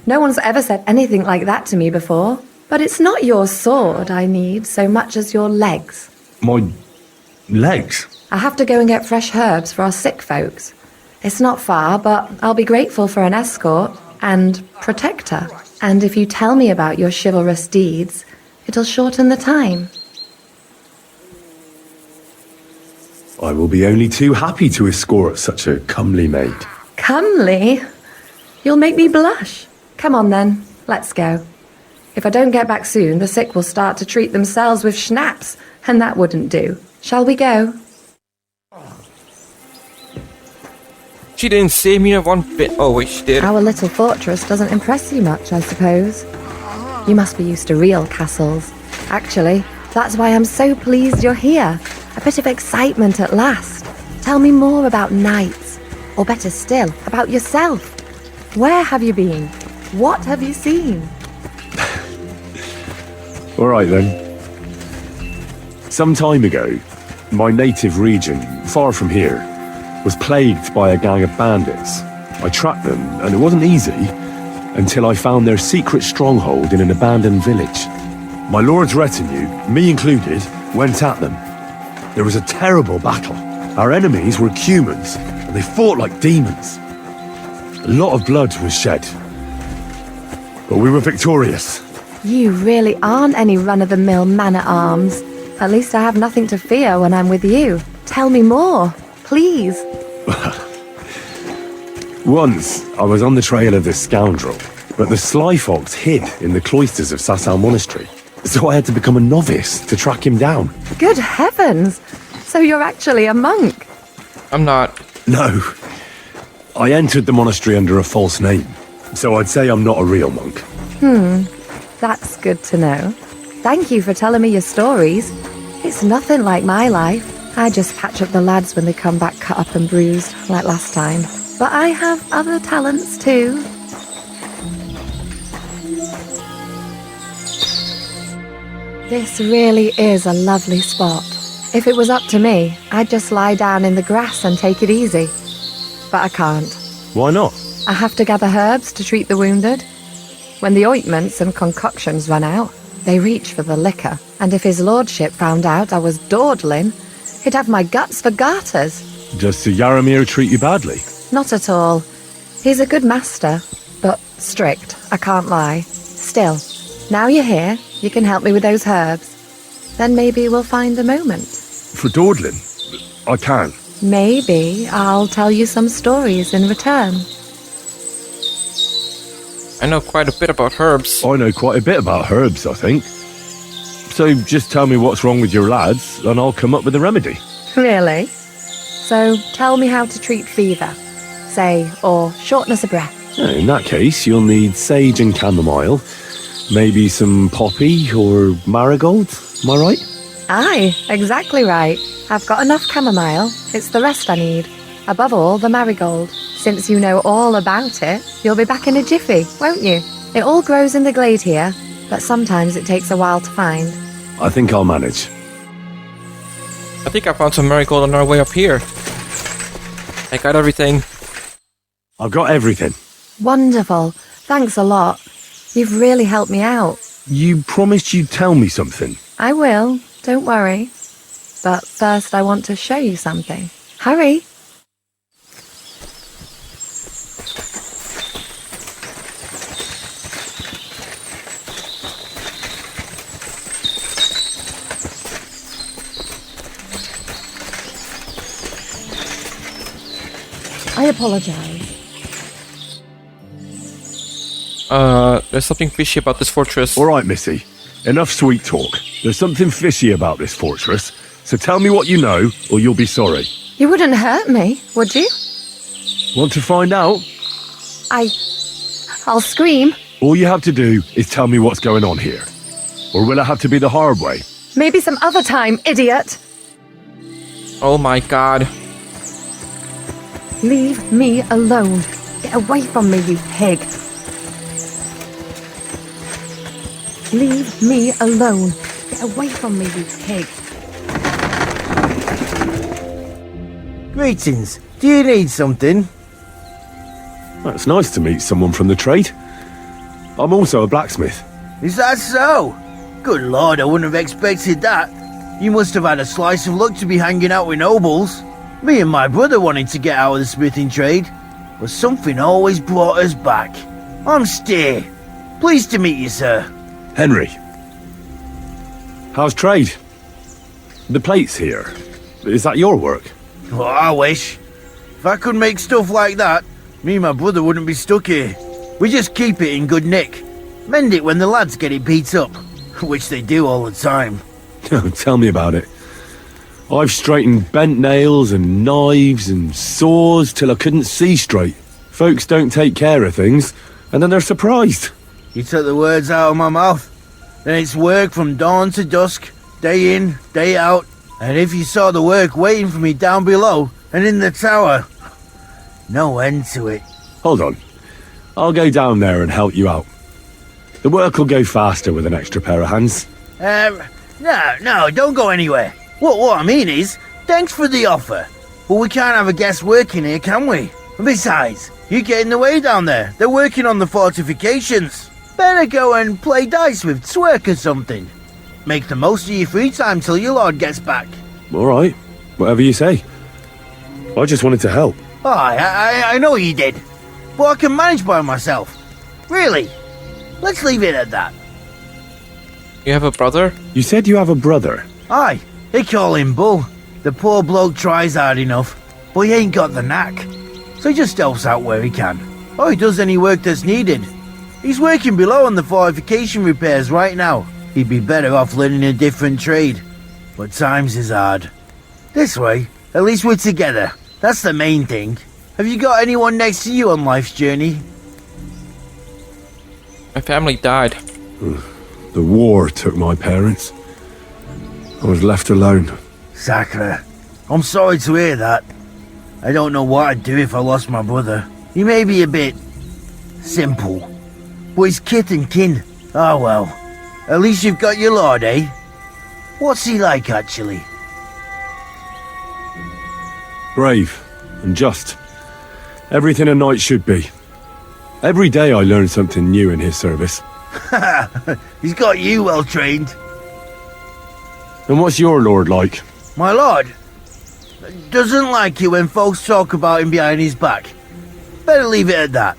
S10: No one's ever said anything like that to me before. But it's not your sword I need so much as your legs.
S4: My legs?
S10: I have to go and get fresh herbs for our sick folks. It's not far, but I'll be grateful for an escort and protector. And if you tell me about your chivalrous deeds, it'll shorten the time.
S4: I will be only too happy to escort such a comely maid.
S10: Comely? You'll make me blush. Come on then, let's go. If I don't get back soon, the sick will start to treat themselves with schnapps, and that wouldn't do. Shall we go?
S3: She didn't save me one bit. Oh, wait, she did.
S10: Our little fortress doesn't impress you much, I suppose. You must be used to real castles. Actually, that's why I'm so pleased you're here. A bit of excitement at last. Tell me more about knights. Or better still, about yourself. Where have you been? What have you seen?
S4: All right, then. Some time ago, my native region, far from here, was plagued by a gang of bandits. I tracked them, and it wasn't easy, until I found their secret stronghold in an abandoned village. My lord's retinue, me included, went at them. There was a terrible battle. Our enemies were humans, and they fought like demons. A lot of blood was shed, but we were victorious.
S10: You really aren't any run-of-the-mill man-at-arms. At least I have nothing to fear when I'm with you. Tell me more, please.
S4: Once, I was on the trail of this scoundrel, but the sly fox hid in the cloisters of Sasau Monastery, so I had to become a novice to track him down.
S10: Good heavens! So you're actually a monk?
S3: I'm not.
S4: No. I entered the monastery under a false name, so I'd say I'm not a real monk.
S10: That's good to know. Thank you for telling me your stories. It's nothing like my life. I just patch up the lads when they come back cut up and bruised, like last time. But I have other talents too. This really is a lovely spot. If it was up to me, I'd just lie down in the grass and take it easy. But I can't.
S4: Why not?
S10: I have to gather herbs to treat the wounded. When the ointments and concoctions run out, they reach for the liquor. And if his lordship found out I was dawdling, he'd have my guts for garters.
S4: Does Sir Yaramir treat you badly?
S10: Not at all. He's a good master, but strict, I can't lie. Still, now you're here, you can help me with those herbs. Then maybe we'll find a moment.
S4: For dawdling? I can.
S10: Maybe I'll tell you some stories in return.
S3: I know quite a bit about herbs.
S4: I know quite a bit about herbs, I think. So just tell me what's wrong with your lads, and I'll come up with a remedy.
S10: Really? So tell me how to treat fever, say, or shortness of breath.
S4: In that case, you'll need sage and chamomile, maybe some poppy or marigold, am I right?
S10: Aye, exactly right. I've got enough chamomile. It's the rest I need. Above all, the marigold. Since you know all about it, you'll be back in a jiffy, won't you? It all grows in the glade here, but sometimes it takes a while to find.
S4: I think I'll manage.
S3: I think I found some marigold on our way up here. I got everything.
S4: I've got everything.
S10: Wonderful. Thanks a lot. You've really helped me out.
S4: You promised you'd tell me something.
S10: I will, don't worry. But first I want to show you something. Hurry! I apologize.
S3: There's something fishy about this fortress.
S4: All right, Missy. Enough sweet talk. There's something fishy about this fortress, so tell me what you know, or you'll be sorry.
S10: You wouldn't hurt me, would you?
S4: Want to find out?
S10: I'll scream.
S4: All you have to do is tell me what's going on here. Or will it have to be the hard way?
S10: Maybe some other time, idiot.
S3: Oh my god.
S10: Leave me alone. Get away from me, you pig. Leave me alone. Get away from me, you pig.
S13: Greetings. Do you need something?
S4: It's nice to meet someone from the trade. I'm also a blacksmith.
S13: Is that so? Good lord, I wouldn't have expected that. You must have had a slice of luck to be hanging out with nobles. Me and my brother wanted to get out of the smithing trade, but something always brought us back. I'm Steer. Pleased to meet you, sir.
S4: Henry. How's trade? The plates here. Is that your work?
S13: Well, I wish. If I could make stuff like that, me and my brother wouldn't be stuck here. We just keep it in good nick. Mend it when the lads get it beat up, which they do all the time.
S4: Tell me about it. I've straightened bent nails and knives and saws till I couldn't see straight. Folks don't take care of things, and then they're surprised.
S13: You took the words out of my mouth. Then it's work from dawn to dusk, day in, day out. And if you saw the work waiting for me down below and in the tower, no end to it.
S4: Hold on. I'll go down there and help you out. The work will go faster with an extra pair of hands.
S13: No, don't go anywhere. What I mean is, thanks for the offer. But we can't have a guest working here, can we? And besides, you get in the way down there. They're working on the fortifications. Better go and play dice with Twerk or something. Make the most of your free time till your lord gets back.
S4: All right, whatever you say. I just wanted to help.
S13: Oh, I know you did. But I can manage by myself. Really. Let's leave it at that.
S3: You have a brother?
S4: You said you have a brother.
S13: Aye, they call him Bull. The poor bloke tries hard enough, but he ain't got the knack. So he just helps out where he can. Or he does any work that's needed. He's working below on the fortification repairs right now. He'd be better off learning a different trade. But times is hard. This way, at least we're together. That's the main thing. Have you got anyone next to you on life's journey?
S3: My family died.
S4: The war took my parents. I was left alone.
S13: Sacre. I'm sorry to hear that. I don't know what I'd do if I lost my brother. He may be a bit simple, but he's kith and kin. Oh well. At least you've got your lord, eh? What's he like, actually?
S4: Brave and just. Everything a knight should be. Every day I learn something new in his service.
S13: He's got you well trained.
S4: And what's your lord like?
S13: My lord doesn't like it when folks talk about him behind his back. Better leave it at that.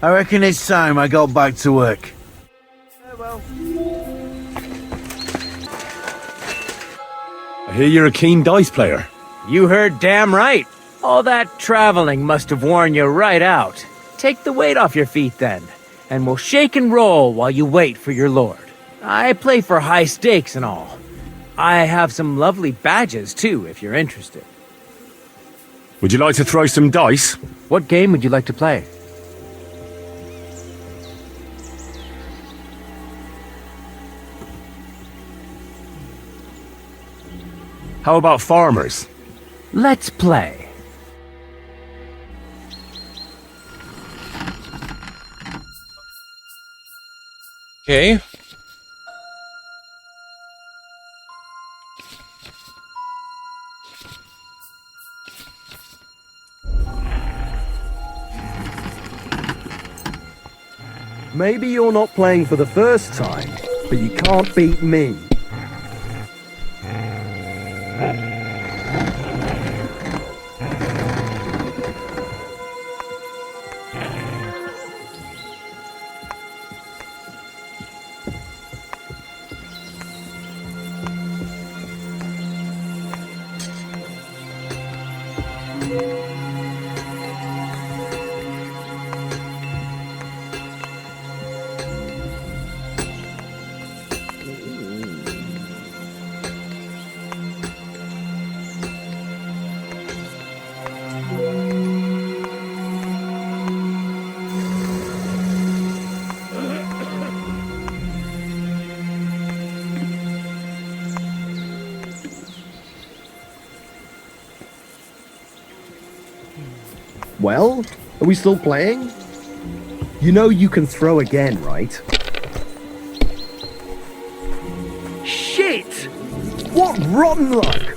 S13: I reckon it's time I got back to work. Farewell.
S4: I hear you're a keen dice player.
S7: You heard damn right. All that traveling must have worn you right out. Take the weight off your feet then,
S12: and we'll shake and roll while you wait for your lord. I play for high stakes and all. I have some lovely badges, too, if you're interested.
S4: Would you like to throw some dice?
S12: What game would you like to play?
S4: How about farmers?
S12: Let's play.
S3: Okay.
S6: Maybe you're not playing for the first time, but you can't beat me. Well, are we still playing? You know you can throw again, right? Shit! What rotten luck!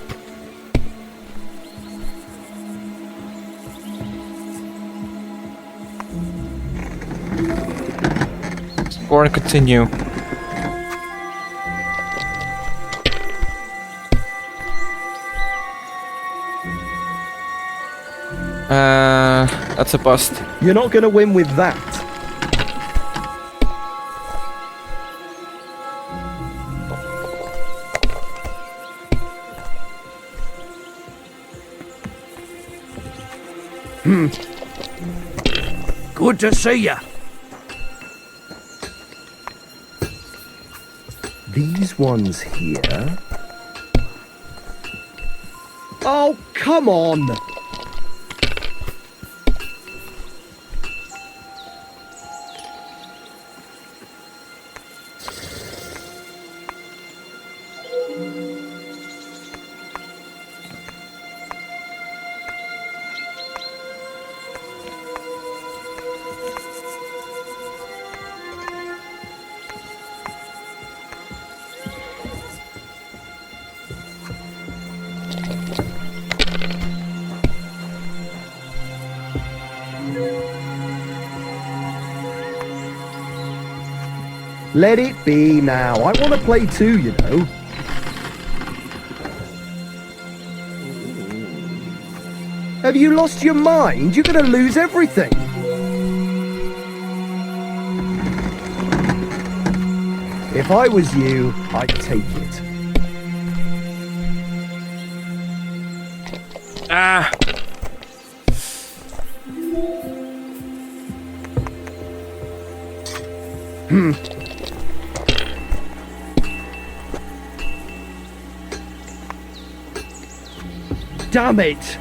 S3: Score and continue. That's a bust.
S6: You're not gonna win with that.
S9: Good to see ya.
S6: These ones here. Oh, come on! Let it be now. I want to play too, you know. Have you lost your mind? You're going to lose everything. If I was you, I'd take it.
S3: Ah!
S6: Damn it!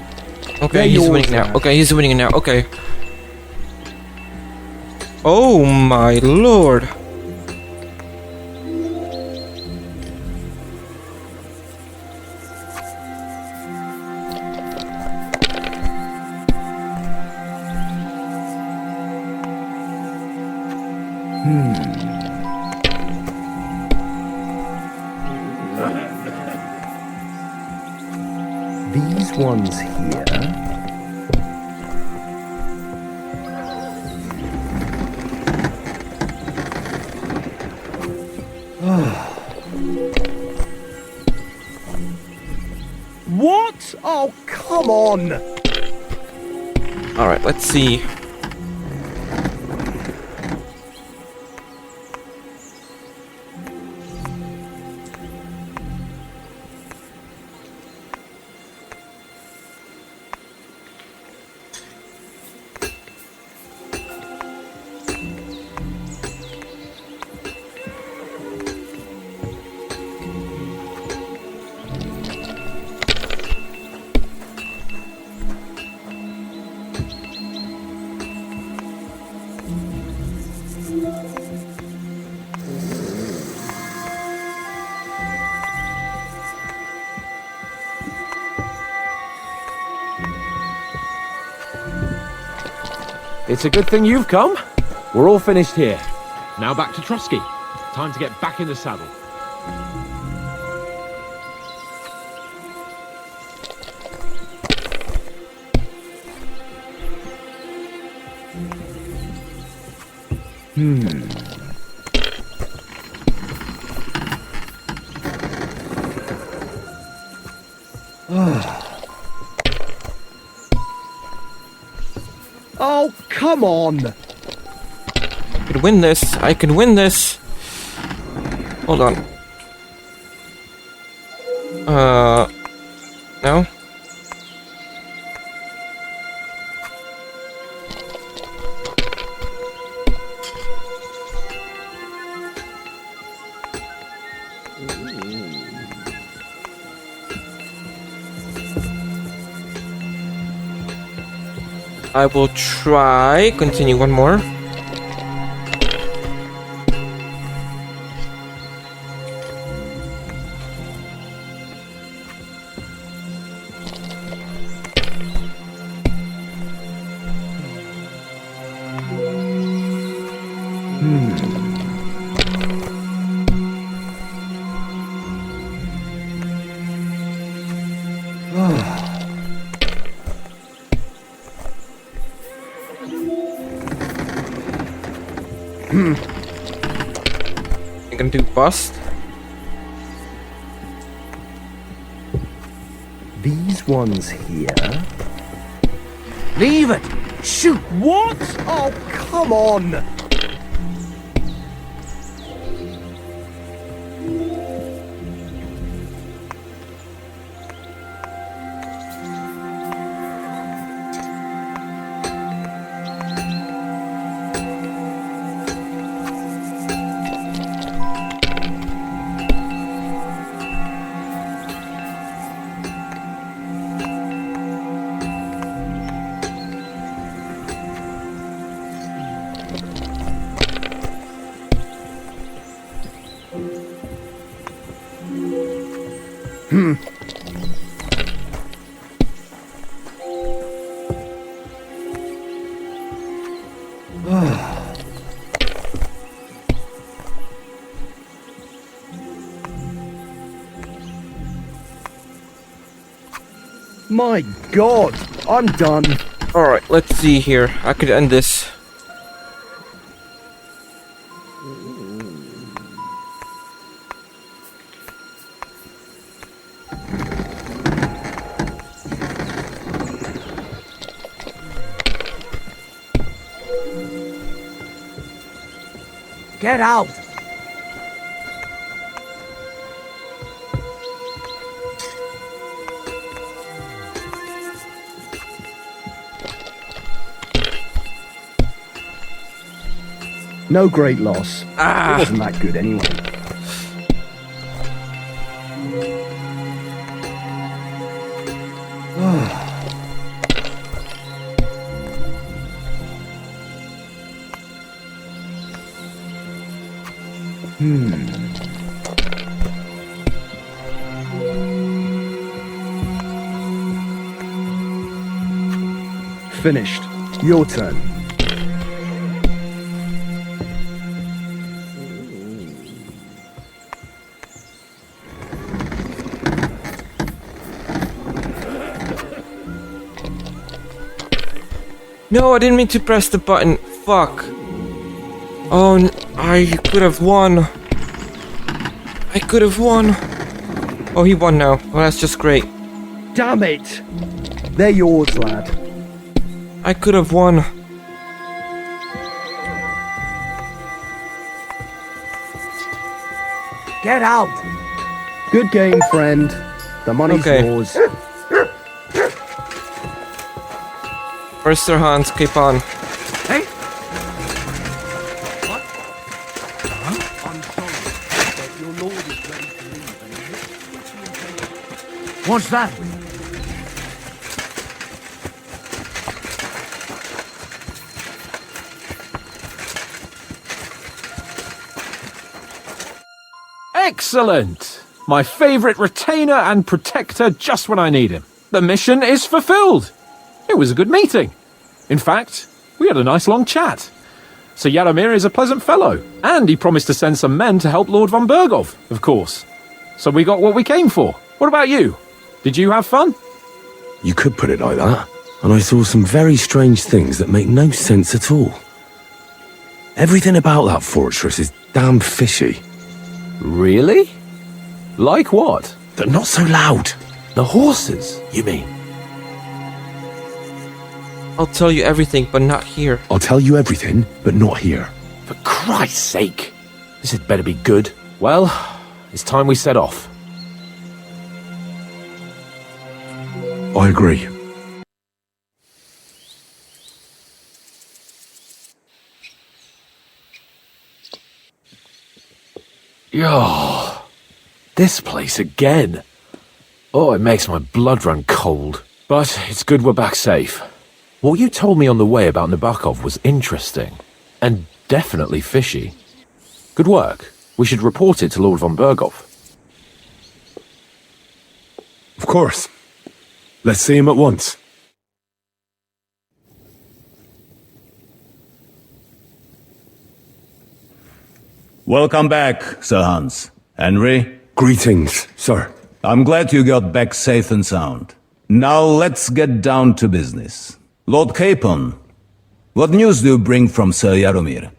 S3: Okay, he's winning now. Okay, he's winning now. Okay. Oh my lord.
S6: These ones here. What? Oh, come on!
S3: Alright, let's see.
S2: It's a good thing you've come. We're all finished here. Now back to Trusky. Time to get back in the saddle.
S6: Oh, come on!
S3: I can win this. I can win this. Hold on. No? I will try. Continue one more. I'm gonna do bust.
S6: These ones here.
S12: Leave it! Shoot!
S6: What? Oh, come on! My God, I'm done.
S3: Alright, let's see here. I could end this.
S12: Get out!
S6: No great loss. It wasn't that good anyway. Finished. Your turn.
S3: No, I didn't mean to press the button. Fuck. Oh, I could have won. I could have won. Oh, he won now. Well, that's just great.
S6: Damn it! They're yours, lad.
S3: I could have won.
S12: Get out!
S6: Good game, friend. The money's yours.
S3: Mr. Hans, keep on.
S12: Hey!
S6: What? Huh? I'm sorry, but your lord is ready to leave and
S12: What's that?
S2: Excellent! My favorite retainer and protector just when I need him. The mission is fulfilled. It was a good meeting. In fact, We had a nice long chat. Sir Yaromir is a pleasant fellow, and he promised to send some men to help Lord von Bergov, of course. So we got what we came for. What about you? Did you have fun?
S4: You could put it like that. And I saw some very strange things that make no sense at all. Everything about that fortress is damn fishy.
S2: Really? Like what?
S4: But not so loud.
S2: The horses, you mean?
S3: I'll tell you everything, but not here.
S4: I'll tell you everything, but not here.
S2: For Christ's sake! This had better be good. Well, it's time we set off.
S4: I agree.
S2: Yo, this place again. Oh, it makes my blood run cold. But it's good we're back safe. What you told me on the way about Nabokov was interesting. And definitely fishy. Good work. We should report it to Lord von Bergov.
S4: Of course. Let's see him at once.
S14: Welcome back, Sir Hans. Henry?
S4: Greetings, sir.
S14: I'm glad you got back safe and sound. Now let's get down to business. Lord Capon, what news do you bring from Sir Yaromir?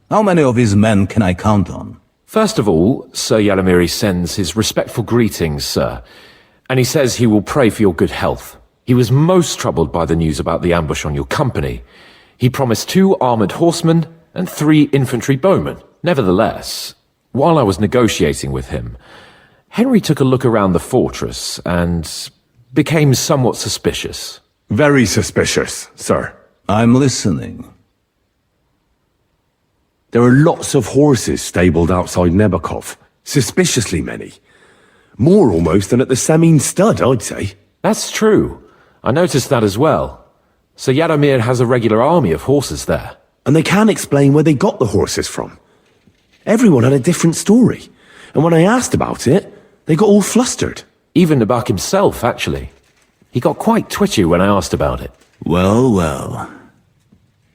S14: How many of his men can I count on?
S2: First of all, Sir Yaromir sends his respectful greetings, sir. And he says he will pray for your good health. He was most troubled by the news about the ambush on your company. He promised 2 armored horsemen and 3 infantry bowmen. Nevertheless, while I was negotiating with him, Henry took a look around the fortress and became somewhat suspicious.
S4: Very suspicious, sir.
S14: I'm listening.
S4: There are lots of horses stabled outside Nebokov. Suspiciously many. More almost than at the Semine stud, I'd say.
S2: That's true. I noticed that as well. Sir Yaromir has a regular army of horses there.
S4: And they can't explain where they got the horses from. Everyone had a different story. And when I asked about it, they got all flustered.
S2: Even Nabak himself, actually. He got quite twitchy when I asked about it.
S14: Well, well.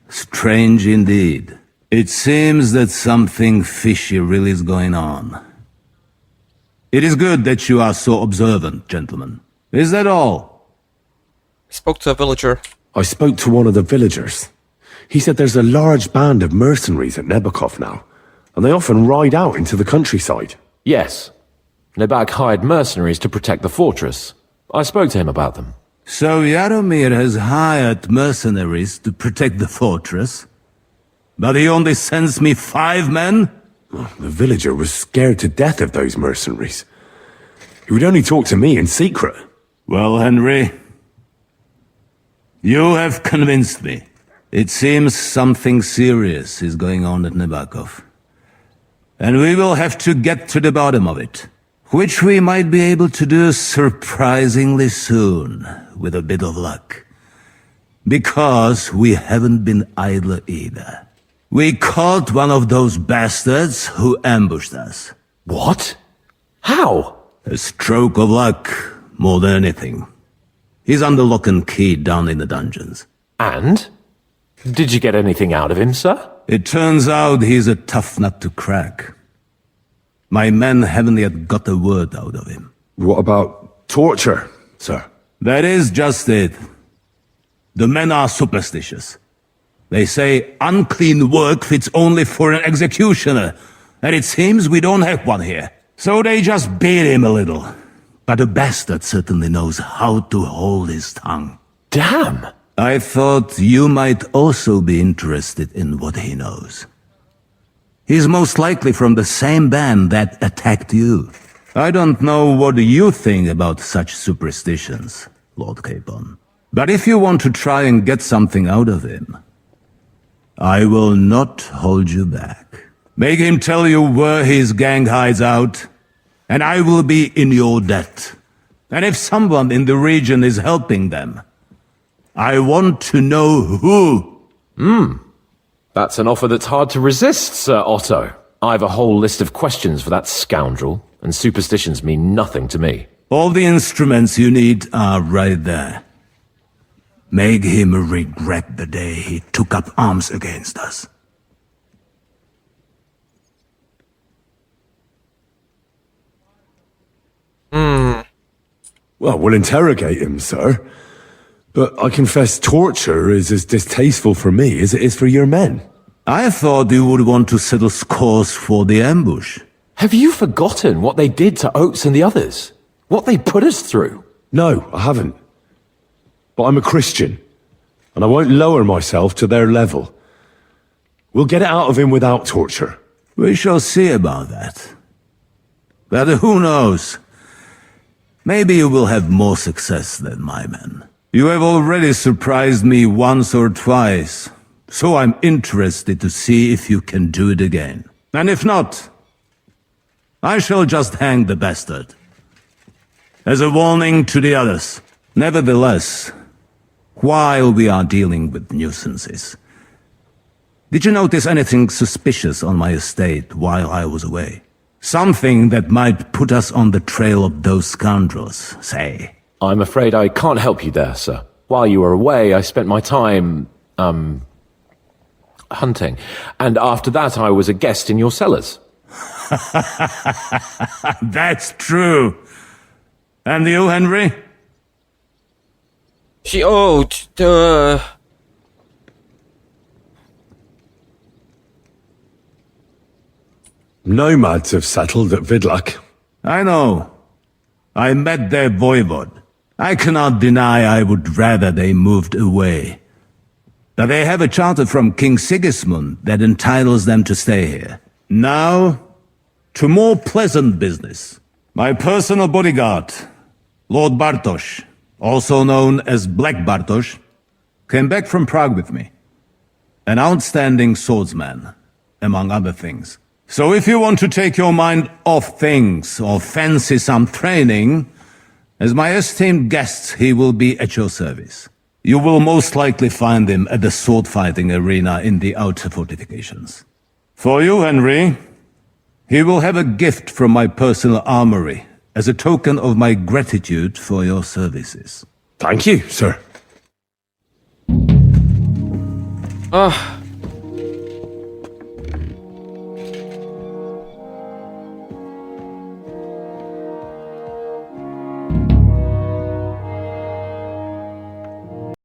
S14: Strange indeed. It seems that something fishy really is going on. It is good that you are so observant, gentlemen. Is that all?
S3: Spoke to a villager.
S4: I spoke to one of the villagers. He said there's a large band of mercenaries at Nebokov now, and they often ride out into the countryside.
S2: Yes. Nabak hired mercenaries to protect the fortress. I spoke to him about them.
S14: So Yaromir has hired mercenaries to protect the fortress? But he only sends me 5 men?
S4: The villager was scared to death of those mercenaries. He would only talk to me in secret.
S14: Well, Henry, you have convinced me. It seems something serious is going on at Nabokov. And we will have to get to the bottom of it. Which we might be able to do surprisingly soon, with a bit of luck. Because we haven't been idle either. We caught one of those bastards who ambushed us.
S2: What? How?
S14: A stroke of luck, more than anything. He's under lock and key down in the dungeons.
S2: And? Did you get anything out of him, sir?
S14: It turns out he's a tough nut to crack. My men haven't yet got a word out of him.
S4: What about torture, sir?
S14: That is just it. The men are superstitious. They say unclean work fits only for an executioner, and it seems we don't have one here. So they just beat him a little. But the bastard certainly knows how to hold his tongue.
S2: Damn!
S14: I thought you might also be interested in what he knows. He's most likely from the same band that attacked you. I don't know what you think about such superstitions, Lord Capon. But if you want to try and get something out of him, I will not hold you back. Make him tell you where his gang hides out, and I will be in your debt. And if someone in the region is helping them, I want to know who.
S2: That's an offer that's hard to resist, Sir Otto. I have a whole list of questions for that scoundrel, and superstitions mean nothing to me.
S14: All the instruments you need are right there. Make him regret the day he took up arms against us.
S4: Well, we'll interrogate him, sir. But I confess torture is as distasteful for me as it is for your men.
S14: I thought you would want to settle scores for the ambush.
S2: Have you forgotten what they did to Oates and the others? What they put us through?
S4: No, I haven't. But I'm a Christian, and I won't lower myself to their level. We'll get it out of him without torture.
S14: We shall see about that. But who knows? Maybe you will have more success than my men. You have already surprised me once or twice, so I'm interested to see if you can do it again. And if not, I shall just hang the bastard. As a warning to the others. Nevertheless, while we are dealing with nuisances, did you notice anything suspicious on my estate while I was away? Something that might put us on the trail of those scoundrels, say.
S2: I'm afraid I can't help you there, sir. While you were away, I spent my time, hunting. And after that, I was a guest in your cellars.
S14: That's true. And you, Henry?
S4: Nomads have settled at Vidlak.
S14: I know. I met their voivod. I cannot deny I would rather they moved away. But they have a charter from King Sigismund that entitles them to stay here. Now, to more pleasant business. My personal bodyguard, Lord Bartosz, also known as Black Bartosz, came back from Prague with me. An outstanding swordsman, among other things. So if you want to take your mind off things or fancy some training, as my esteemed guest, he will be at your service. You will most likely find him at the sword-fighting arena in the outer fortifications. For you, Henry, he will have a gift from my personal armory as a token of my gratitude for your services.
S4: Thank you, sir.
S3: Ah.